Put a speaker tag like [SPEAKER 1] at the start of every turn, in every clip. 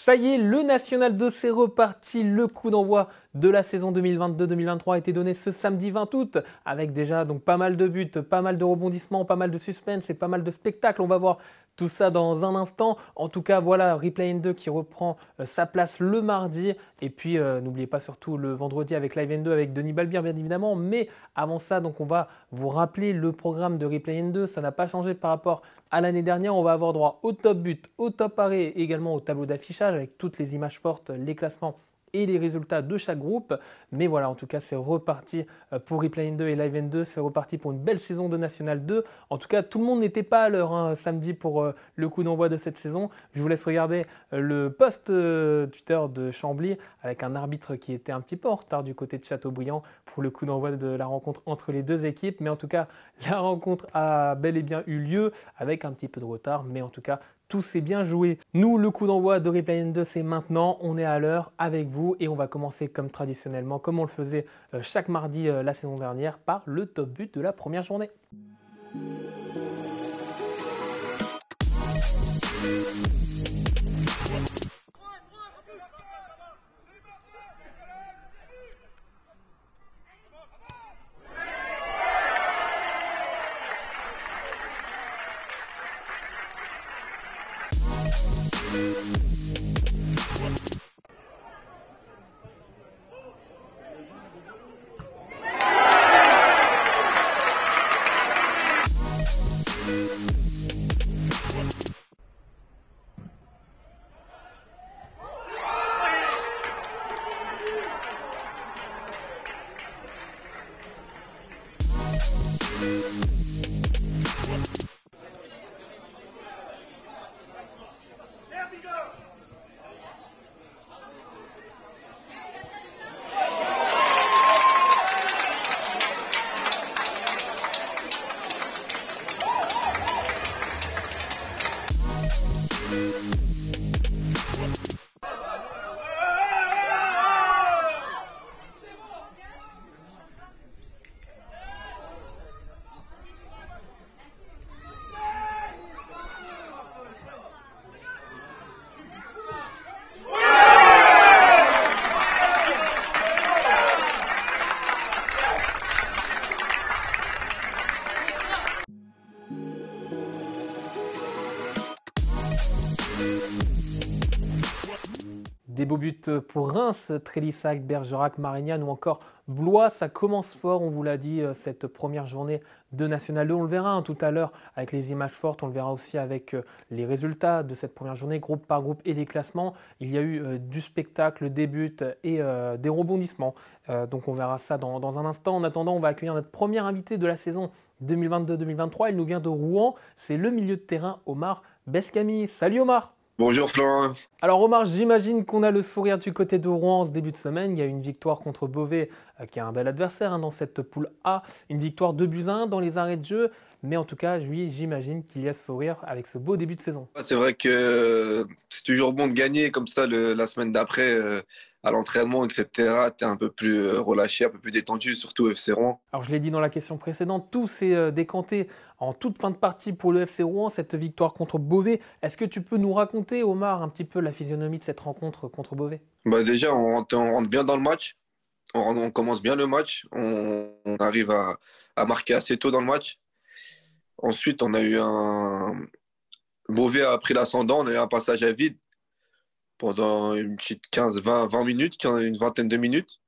[SPEAKER 1] Ça y est, le National 2 c'est reparti. Le coup d'envoi de la saison 2022-2023 a été donné ce samedi 20 août avec déjà donc pas mal de buts, pas mal de rebondissements, pas mal de suspense et pas mal de spectacles. On va voir tout ça dans un instant. En tout cas, voilà, Replay N2 qui reprend sa place le mardi. Et puis, n'oubliez pas surtout le vendredi avec Live N2 avec Denis Balbir, bien évidemment. Mais avant ça, donc on va vous rappeler le programme de Replay N2. Ça n'a pas changé par rapport à l'année dernière. On va avoir droit au top but, au top arrêt et également au tableau d'affichage avec toutes les images fortes, les classements et les résultats de chaque groupe. Mais voilà, en tout cas, c'est reparti pour Replay N2 et Live N2. C'est reparti pour une belle saison de National 2. En tout cas, tout le monde n'était pas à l'heure samedi pour le coup d'envoi de cette saison. Je vous laisse regarder le post Twitter de Chambly avec un arbitre qui était un petit peu en retard du côté de Châteaubriand pour le coup d'envoi de la rencontre entre les deux équipes. Mais en tout cas, la rencontre a bel et bien eu lieu avec un petit peu de retard. Mais en tout cas, tout s'est bien joué. Nous, le coup d'envoi de Replay N2, c'est maintenant. On est à l'heure avec vous et on va commencer comme traditionnellement, comme on le faisait chaque mardi la saison dernière, par le top but de la première journée. Des beaux buts pour Reims, Trélissac, Bergerac, Marignane ou encore Blois. Ça commence fort, on vous l'a dit, cette première journée de National 2. On le verra tout à l'heure avec les images fortes. On le verra aussi avec les résultats de cette première journée, groupe par groupe et les classements. Il y a eu du spectacle, des buts et des rebondissements. Donc on verra ça dans un instant. En attendant, on va accueillir notre premier invité de la saison 2022-2023. Il nous vient de Rouen. C'est le milieu de terrain Omar Beskami. Salut Omar!
[SPEAKER 2] Bonjour Florent.
[SPEAKER 1] Alors Omar, j'imagine qu'on a le sourire du côté de Rouen en ce début de semaine. Il y a une victoire contre Beauvais qui est un bel adversaire dans cette poule A. Une victoire 2-1 dans les arrêts de jeu. Mais en tout cas, oui, j'imagine qu'il y a ce sourire avec ce beau début de saison.
[SPEAKER 2] C'est vrai que c'est toujours bon de gagner comme ça la semaine d'après à l'entraînement, etc. Tu es un peu plus relâché, un peu plus détendu, surtout au FC Rouen.
[SPEAKER 1] Alors je l'ai dit dans la question précédente, tout s'est décanté en toute fin de partie pour le FC Rouen, cette victoire contre Beauvais. Est-ce que tu peux nous raconter, Omar, un petit peu la physionomie de cette rencontre contre Beauvais?
[SPEAKER 2] Déjà, on rentre bien dans le match. On commence bien le match. On arrive à marquer assez tôt dans le match. Ensuite, on a eu un... Beauvais a pris l'ascendant. On a eu un passage à vide pendant une petite 15-20 minutes, une vingtaine de minutes.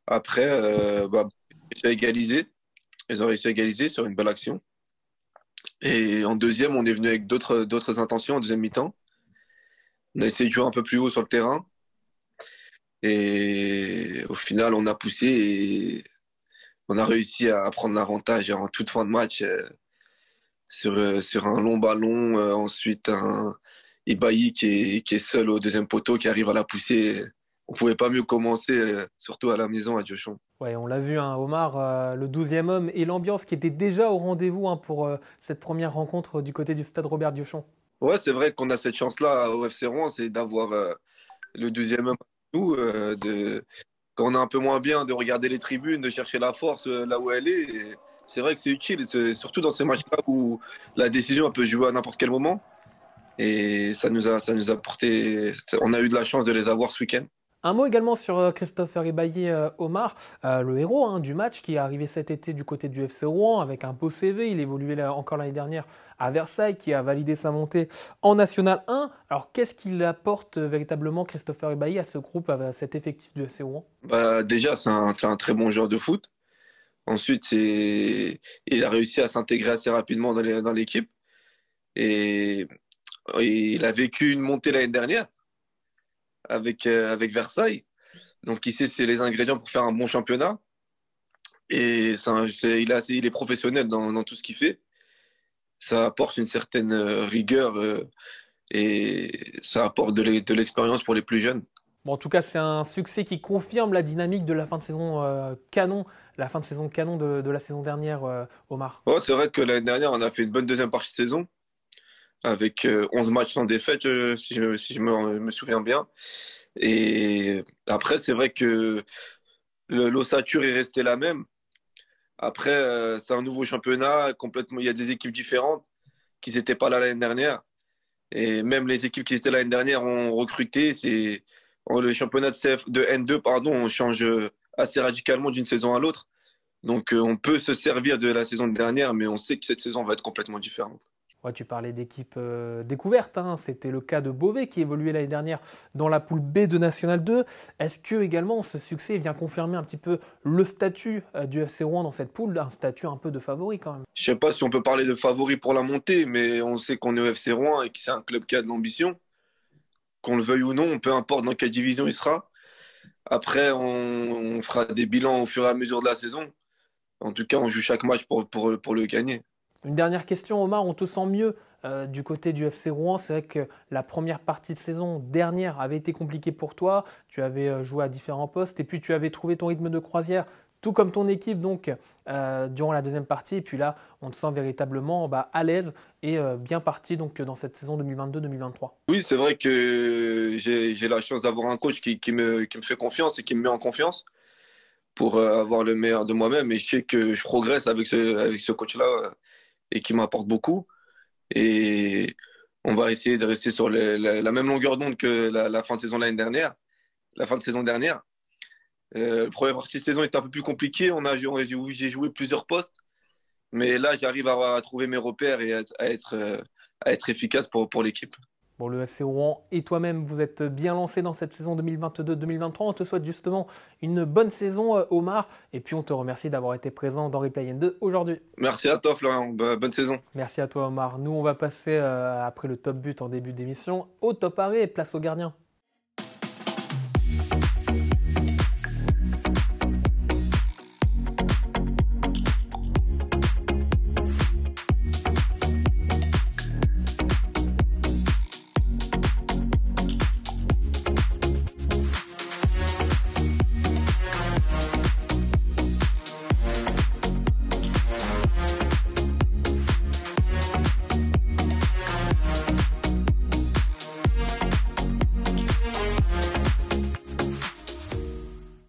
[SPEAKER 2] Après, ils ont réussi à égaliser. Ils ont réussi à égaliser sur une belle action. Et en deuxième, on est venu avec d'autres intentions en deuxième mi-temps. On a essayé de jouer un peu plus haut sur le terrain. Et au final, on a poussé et on a réussi à prendre l'avantage en toute fin de match sur un long ballon. Ensuite, un Ibailly qui est seul au deuxième poteau, qui arrive à la pousser. On ne pouvait pas mieux commencer, surtout à la maison à Diochon.
[SPEAKER 1] Ouais, on l'a vu, Omar, le 12e homme et l'ambiance qui était déjà au rendez-vous pour cette première rencontre du côté du stade Robert Diochon.
[SPEAKER 2] Ouais, c'est vrai qu'on a cette chance-là au FC Rouen, c'est d'avoir le 12e homme à nous, quand on est un peu moins bien, de regarder les tribunes, de chercher la force là où elle est. Et c'est vrai que c'est utile, surtout dans ces matchs-là où la décision elle peut jouer à n'importe quel moment. Et ça nous a porté. On a eu de la chance de les avoir ce week-end.
[SPEAKER 1] Un mot également sur Christopher Ibailly, Omar, le héros du match qui est arrivé cet été du côté du FC Rouen avec un beau CV. Il évoluait encore l'année dernière à Versailles, qui a validé sa montée en National 1. Alors qu'est-ce qu'il apporte véritablement Christopher Ibailly à ce groupe, à cet effectif du FC Rouen?
[SPEAKER 2] Bah, déjà, c'est un très bon joueur de foot. Ensuite, il a réussi à s'intégrer assez rapidement dans l'équipe. Et, et il a vécu une montée l'année dernière avec Versailles. Donc, il sait c'est les ingrédients pour faire un bon championnat. Et il est professionnel dans tout ce qu'il fait. Ça apporte une certaine rigueur et ça apporte de l'expérience pour les plus jeunes.
[SPEAKER 1] Bon, en tout cas, c'est un succès qui confirme la dynamique de la fin de saison canon, la fin de saison canon de la saison dernière, Omar.
[SPEAKER 2] Ouais, c'est vrai que l'année dernière, on a fait une bonne deuxième partie de saison avec 11 matchs sans défaite, si je me souviens bien. Et après, c'est vrai que l'ossature est restée la même. Après, c'est un nouveau championnat, complètement. Il y a des équipes différentes qui n'étaient pas là l'année dernière. Et même les équipes qui étaient là l'année dernière ont recruté. Le championnat de N2, pardon, on change assez radicalement d'une saison à l'autre. Donc, on peut se servir de la saison dernière, mais on sait que cette saison va être complètement différente.
[SPEAKER 1] Ouais, tu parlais d'équipe découverte, hein. C'était le cas de Beauvais qui évoluait l'année dernière dans la poule B de National 2. Est-ce que également ce succès vient confirmer un petit peu le statut du FC Rouen dans cette poule, un statut un peu de favori quand même?
[SPEAKER 2] Je sais pas si on peut parler de favori pour la montée, mais on sait qu'on est au FC Rouen et que c'est un club qui a de l'ambition. Qu'on le veuille ou non, peu importe dans quelle division il sera. Après, on fera des bilans au fur et à mesure de la saison. En tout cas, on joue chaque match pour le gagner.
[SPEAKER 1] Une dernière question, Omar, on te sent mieux du côté du FC Rouen. C'est vrai que la première partie de saison dernière avait été compliquée pour toi. Tu avais joué à différents postes et puis tu avais trouvé ton rythme de croisière, tout comme ton équipe donc durant la deuxième partie. Et puis là, on te sent véritablement à l'aise et bien parti donc dans cette saison 2022-2023.
[SPEAKER 2] Oui, c'est vrai que j'ai la chance d'avoir un coach qui me fait confiance et qui me met en confiance pour avoir le meilleur de moi-même. Et je sais que je progresse avec ce coach-là et qui m'apporte beaucoup. Et on va essayer de rester sur la même longueur d'onde que la fin de saison l'année dernière. La fin de saison dernière. La première partie de saison était un peu plus compliquée. J'ai joué plusieurs postes. Mais là, j'arrive à trouver mes repères et à être efficace pour l'équipe.
[SPEAKER 1] Bon, le FC Rouen et toi-même, vous êtes bien lancé dans cette saison 2022-2023. On te souhaite justement une bonne saison, Omar. Et puis, on te remercie d'avoir été présent dans Replay N2 aujourd'hui.
[SPEAKER 2] Merci à toi, Florian. Bonne saison.
[SPEAKER 1] Merci à toi, Omar. Nous, on va passer, après le top but en début d'émission, au top arrêt et place au gardien.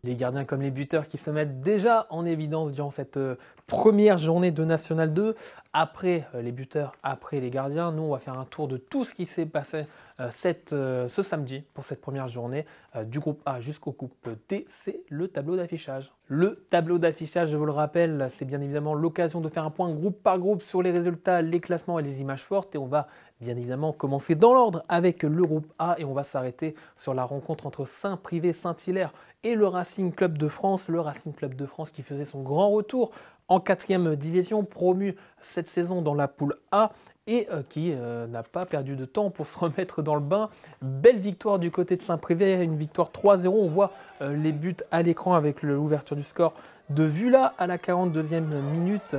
[SPEAKER 1] Les gardiens comme les buteurs qui se mettent déjà en évidence durant cette première journée de National 2. Après les buteurs, après les gardiens, nous on va faire un tour de tout ce qui s'est passé ce samedi pour cette première journée du groupe A jusqu'au groupe D. C'est le tableau d'affichage. Le tableau d'affichage, je vous le rappelle, c'est bien évidemment l'occasion de faire un point groupe par groupe sur les résultats, les classements et les images fortes. Et on va bien évidemment commencer dans l'ordre avec le groupe A et on va s'arrêter sur la rencontre entre Saint-Privé-Saint-Hilaire et le Racing Club de France. Le Racing Club de France qui faisait son grand retour en 4e division, promu cette saison dans la poule A et qui n'a pas perdu de temps pour se remettre dans le bain. Belle victoire du côté de Saint-Privé, une victoire 3-0. On voit les buts à l'écran avec l'ouverture du score de Vula à la 42e minute.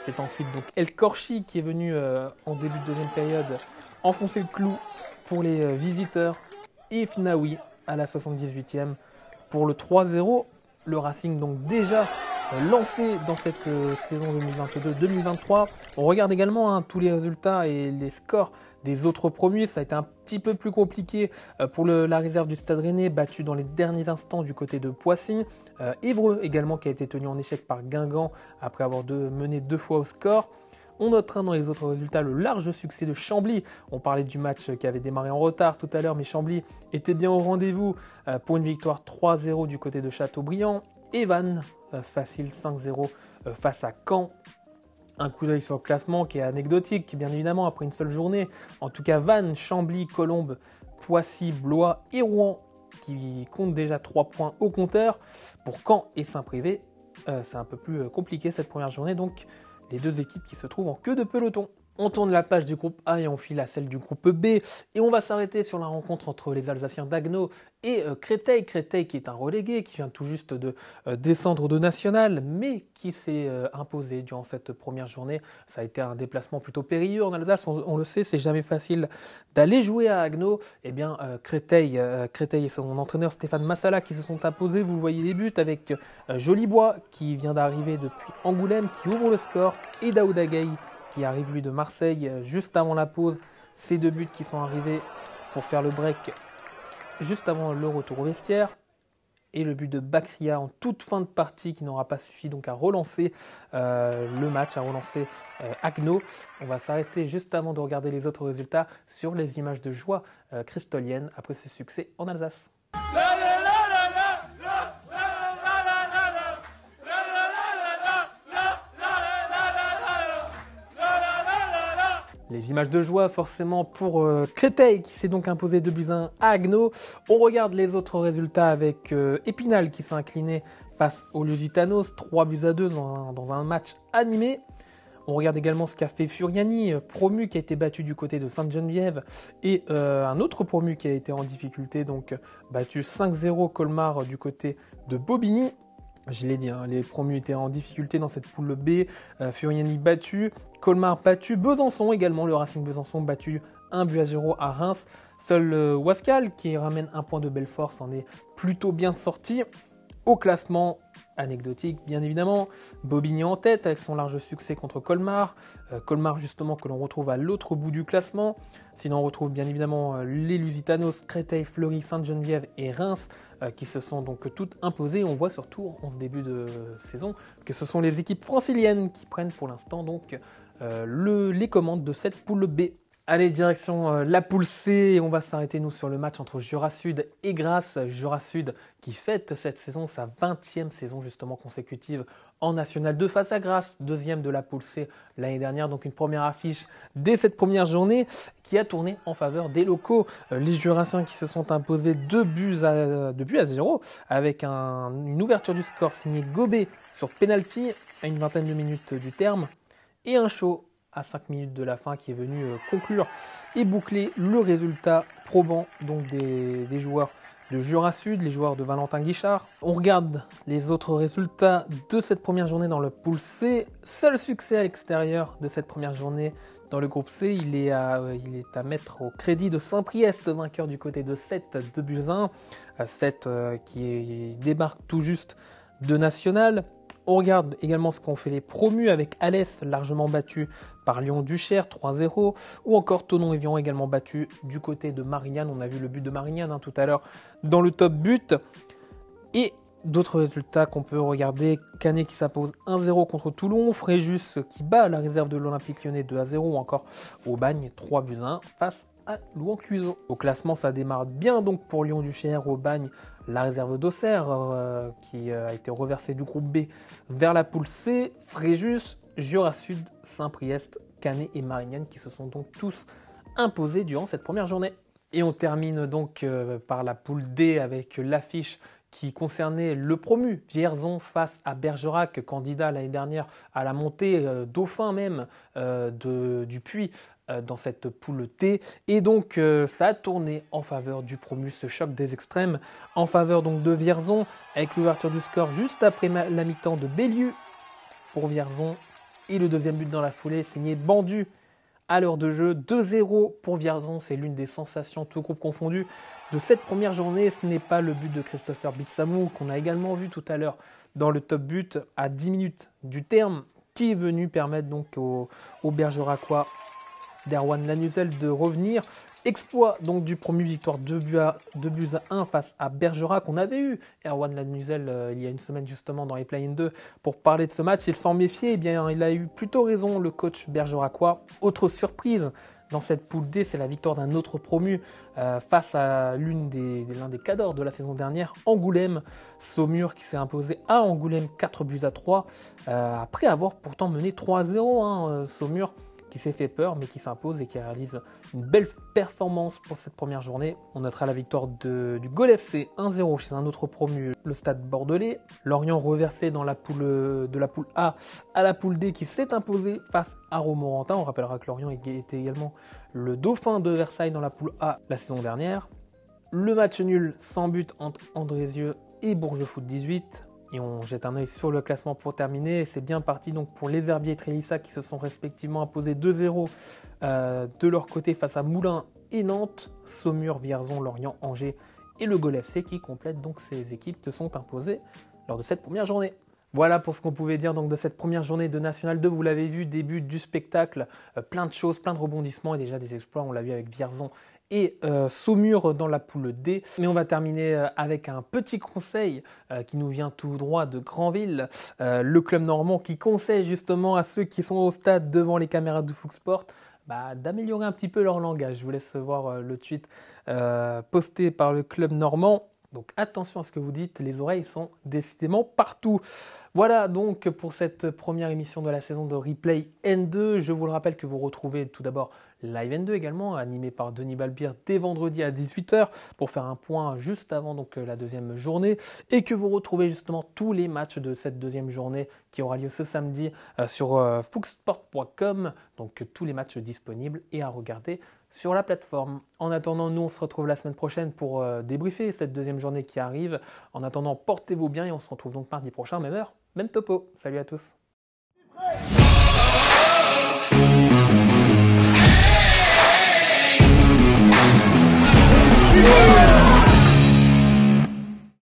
[SPEAKER 1] C'est ensuite donc El Korchi qui est venu en début de deuxième période enfoncer le clou pour les visiteurs. If Naoui à la 78e pour le 3-0. Le Racing donc déjà lancé dans cette saison 2022-2023. On regarde également tous les résultats et les scores des autres promus. Ça a été un petit peu plus compliqué pour la réserve du Stade Rennais, battu dans les derniers instants du côté de Poissy. Évreux également qui a été tenu en échec par Guingamp après avoir mené 2 fois au score. On notera dans les autres résultats le large succès de Chambly. On parlait du match qui avait démarré en retard tout à l'heure, mais Chambly était bien au rendez-vous pour une victoire 3-0 du côté de Châteaubriand. Et Vannes, facile 5-0 face à Caen. Un coup d'œil sur le classement qui est anecdotique, bien évidemment, après une seule journée. En tout cas, Vannes, Chambly, Colombes, Poissy, Blois et Rouen qui comptent déjà 3 points au compteur. Pour Caen et Saint-Privé, c'est un peu plus compliqué cette première journée. Donc, les deux équipes qui se trouvent en queue de peloton. On tourne la page du groupe A et on file à celle du groupe B. Et on va s'arrêter sur la rencontre entre les Alsaciens d'Agno et Créteil. Créteil qui est un relégué, qui vient tout juste de descendre de national, mais qui s'est imposé durant cette première journée. Ça a été un déplacement plutôt périlleux en Alsace. On le sait, c'est jamais facile d'aller jouer à Agno. Eh bien, Créteil et son entraîneur Stéphane Massala qui se sont imposés. Vous le voyez, les buts avec Jolibois qui vient d'arriver depuis Angoulême, qui ouvre le score, et Daouda Gueye qui arrive lui de Marseille juste avant la pause. Ces deux buts qui sont arrivés pour faire le break juste avant le retour au vestiaire. Et le but de Bakria en toute fin de partie qui n'aura pas suffi donc à relancer le match, à relancer Agno. On va s'arrêter juste avant de regarder les autres résultats sur les images de joie cristoliennes après ce succès en Alsace. Les images de joie forcément pour Créteil qui s'est donc imposé 2-1 à Agno. On regarde les autres résultats avec Épinal qui s'est incliné face aux Lusitanos, 3-2 dans un match animé. On regarde également ce qu'a fait Furiani, promu qui a été battu du côté de Sainte-Geneviève, et un autre promu qui a été en difficulté, donc battu 5-0 Colmar du côté de Bobigny. Je l'ai dit, hein, les promus étaient en difficulté dans cette poule B. Furiani battu, Colmar battu, Besançon également, le Racing Besançon battu 1-0 à Reims. Seul Wascal qui ramène un point de Belfort s'en est plutôt bien sorti. Au classement, anecdotique bien évidemment, Bobigny en tête avec son large succès contre Colmar. Colmar justement que l'on retrouve à l'autre bout du classement. Sinon on retrouve bien évidemment les Lusitanos, Créteil, Fleury, Sainte-Geneviève et Reims qui se sont donc toutes imposées. On voit surtout en ce début de saison que ce sont les équipes franciliennes qui prennent pour l'instant donc les commandes de cette poule B. Allez, direction la poule C, et on va s'arrêter nous sur le match entre Jura Sud et Grasse. Jura Sud qui fête cette saison, sa 20e saison justement consécutive en National 2 face à Grasse, deuxième de la poule C l'année dernière. Donc une première affiche dès cette première journée qui a tourné en faveur des locaux. Les Jurassiens qui se sont imposés 2 buts à 0 avec une ouverture du score signée Gobet sur penalty à une vingtaine de minutes du terme et un show à 5 minutes de la fin qui est venu conclure et boucler le résultat probant donc des joueurs de Jura Sud, les joueurs de Valentin Guichard. On regarde les autres résultats de cette première journée dans le pool C. Seul succès à l'extérieur de cette première journée dans le groupe C, il est à mettre au crédit de Saint-Priest, vainqueur du côté de 7 2-1. 7 qui débarque tout juste de National. On regarde également ce qu'ont fait les promus avec Alès largement battu par Lyon-Duchère 3-0 ou encore Thonon-Évian également battu du côté de Marignane. On a vu le but de Marignane tout à l'heure dans le top but. Et d'autres résultats qu'on peut regarder, Canet qui s'impose 1-0 contre Toulon, Fréjus qui bat la réserve de l'Olympique Lyonnais 2-0 ou encore Aubagne 3-1 face à Louan-Cuiseaux. Au classement, ça démarre bien donc pour Lyon-Duchère, Aubagne, la réserve d'Auxerre qui a été reversée du groupe B vers la poule C, Fréjus, Jura Sud, Saint-Priest, Canet et Marignane qui se sont donc tous imposés durant cette première journée. Et on termine donc par la poule D avec l'affiche qui concernait le promu, Vierzon face à Bergerac, candidat l'année dernière à la montée, dauphin même du Puy dans cette poule T. Et donc ça a tourné en faveur du promu, ce choc des extrêmes, en faveur donc de Vierzon, avec l'ouverture du score juste après la mi-temps de Bellieu pour Vierzon. Et le deuxième but dans la foulée, signé Bandu à l'heure de jeu, 2-0 pour Vierzon. C'est l'une des sensations, tout groupe confondu, de cette première journée. Ce n'est pas le but de Christopher Bitsamou, qu'on a également vu tout à l'heure dans le top but à 10 minutes du terme, qui est venu permettre donc aux Bergeracois d'Erwan Lanuzel de revenir Exploit donc du premier, victoire 2 buts à 1 face à Bergerac. On avait eu Erwan Lanuzel il y a une semaine justement dans les Play-in 2 pour parler de ce match. Il s'en méfiait, eh bien il a eu plutôt raison, le coach bergeracois. Autre surprise dans cette poule D, c'est la victoire d'un autre promu face à l'un des cadors de la saison dernière, Angoulême. Saumur qui s'est imposé à Angoulême 4 buts à 3 après avoir pourtant mené 3-0. Saumur qui s'est fait peur mais qui s'impose et qui réalise une belle performance pour cette première journée. On notera la victoire du Gol FC 1-0 chez un autre promu, le Stade Bordelais. Lorient reversé dans la poule de la poule A à la poule D qui s'est imposé face à Romorantin. On rappellera que Lorient était également le dauphin de Versailles dans la poule A la saison dernière. Le match nul sans but entre Andrézieux et Bourges Foot 18. Et on jette un œil sur le classement pour terminer. C'est bien parti donc pour les Herbiers et Trélissa qui se sont respectivement imposés 2-0 de leur côté face à Moulins et Nantes. Saumur, Vierzon, Lorient, Angers et le Gol FC qui complètent donc ces équipes se sont imposées lors de cette première journée. Voilà pour ce qu'on pouvait dire donc de cette première journée de National 2. Vous l'avez vu, début du spectacle, plein de choses, plein de rebondissements et déjà des exploits. On l'a vu avec Vierzon et Saumur dans la poule D. Mais on va terminer avec un petit conseil qui nous vient tout droit de Granville, le club normand qui conseille justement à ceux qui sont au stade devant les caméras de Fox Sport d'améliorer un petit peu leur langage. Je vous laisse voir le tweet posté par le club normand. Donc attention à ce que vous dites, les oreilles sont décidément partout. Voilà donc pour cette première émission de la saison de Replay N2. Je vous le rappelle que vous retrouvez tout d'abord Live N2 également, animé par Denis Balbir dès vendredi à 18h pour faire un point juste avant donc la deuxième journée et que vous retrouvez justement tous les matchs de cette deuxième journée qui aura lieu ce samedi sur foxsport.com. Donc tous les matchs disponibles et à regarder sur la plateforme. En attendant, nous on se retrouve la semaine prochaine pour débriefer cette deuxième journée qui arrive. En attendant, portez-vous bien et on se retrouve donc mardi prochain, même heure, même topo. Salut à tous.